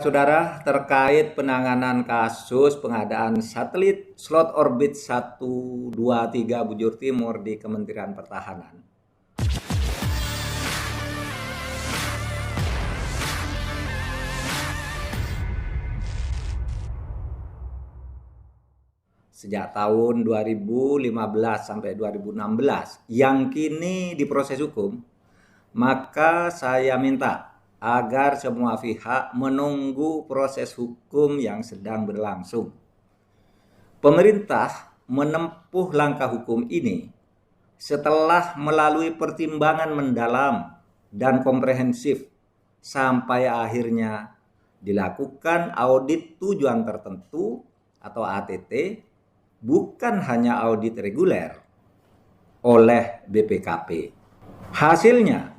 Saudara, terkait penanganan kasus pengadaan satelit slot orbit 123 Bujur Timur di Kementerian Pertahanan. Sejak tahun 2015 sampai 2016 yang kini diproses hukum, maka saya minta agar semua pihak menunggu proses hukum yang sedang berlangsung. Pemerintah menempuh langkah hukum ini setelah melalui pertimbangan mendalam dan komprehensif sampai akhirnya dilakukan audit tujuan tertentu atau ATT, bukan hanya audit reguler oleh BPKP. Hasilnya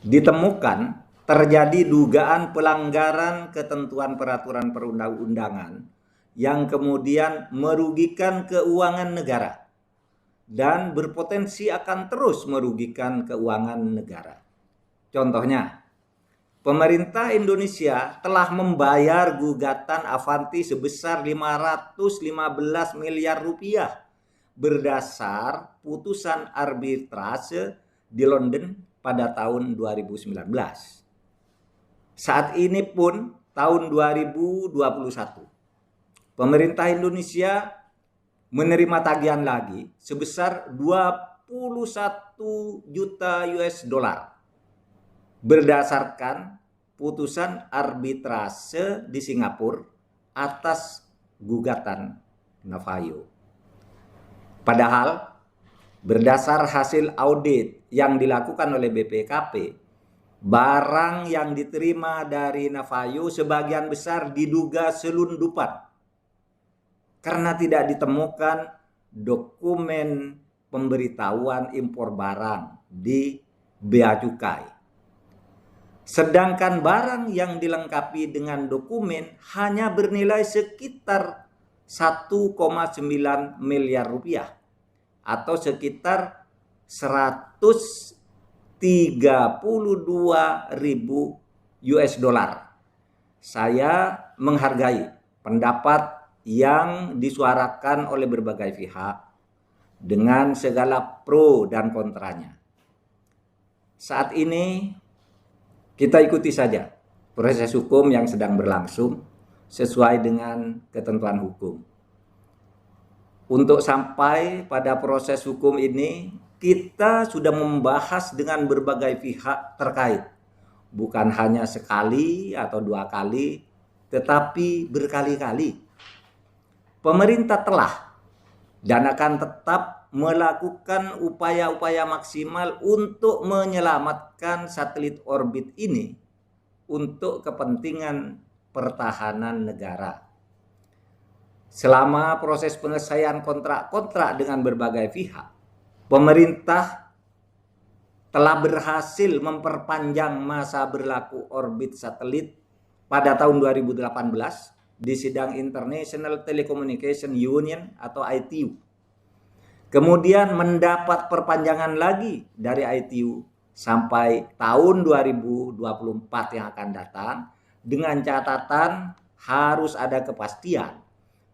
ditemukan terjadi dugaan pelanggaran ketentuan peraturan perundang-undangan yang kemudian merugikan keuangan negara dan berpotensi akan terus merugikan keuangan negara. Contohnya, pemerintah Indonesia telah membayar gugatan Avanti sebesar 515 miliar rupiah berdasar putusan arbitrase di London pada tahun 2019. Saat ini pun tahun 2021, pemerintah Indonesia menerima tagihan lagi sebesar 21 juta US dollar berdasarkan putusan arbitrase di Singapura atas gugatan Navajo. Padahal berdasar hasil audit yang dilakukan oleh BPKP, barang yang diterima dari Navajo sebagian besar diduga selundupan karena tidak ditemukan dokumen pemberitahuan impor barang di Bea Cukai. Sedangkan barang yang dilengkapi dengan dokumen hanya bernilai sekitar 1,9 miliar rupiah atau sekitar 132.000 US dollar. Saya menghargai pendapat yang disuarakan oleh berbagai pihak dengan segala pro dan kontranya. Saat ini kita ikuti saja proses hukum yang sedang berlangsung sesuai dengan ketentuan hukum. Untuk sampai pada proses hukum ini, kita sudah membahas dengan berbagai pihak terkait. Bukan hanya sekali atau dua kali, tetapi berkali-kali. Pemerintah telah dan akan tetap melakukan upaya-upaya maksimal untuk menyelamatkan satelit orbit ini untuk kepentingan pertahanan negara. Selama proses penyelesaian kontrak-kontrak dengan berbagai pihak, pemerintah telah berhasil memperpanjang masa berlaku orbit satelit pada tahun 2018 di sidang International Telecommunication Union atau ITU. Kemudian mendapat perpanjangan lagi dari ITU sampai tahun 2024 yang akan datang dengan catatan harus ada kepastian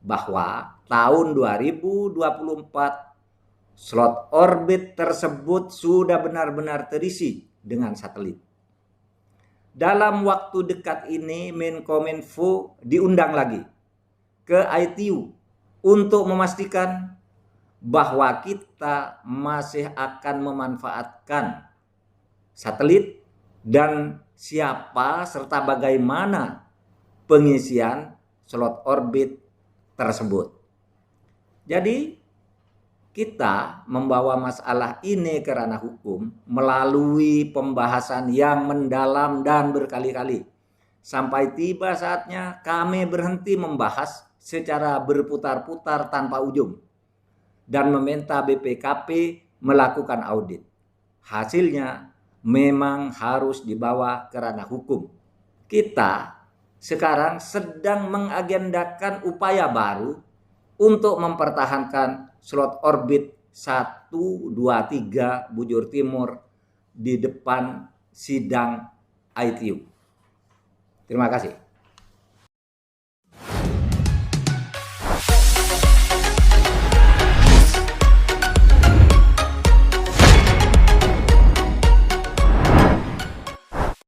bahwa tahun 2024 slot orbit tersebut sudah benar-benar terisi dengan satelit. Dalam waktu dekat ini Menkominfo diundang lagi ke ITU untuk memastikan bahwa kita masih akan memanfaatkan satelit dan siapa serta bagaimana pengisian slot orbit tersebut. Jadi kita membawa masalah ini ke ranah hukum melalui pembahasan yang mendalam dan berkali-kali. Sampai tiba saatnya kami berhenti membahas secara berputar-putar tanpa ujung dan meminta BPKP melakukan audit. Hasilnya memang harus dibawa ke ranah hukum. Kita sekarang sedang mengagendakan upaya baru untuk mempertahankan slot orbit 123 Bujur Timur di depan sidang ITU. Terima kasih.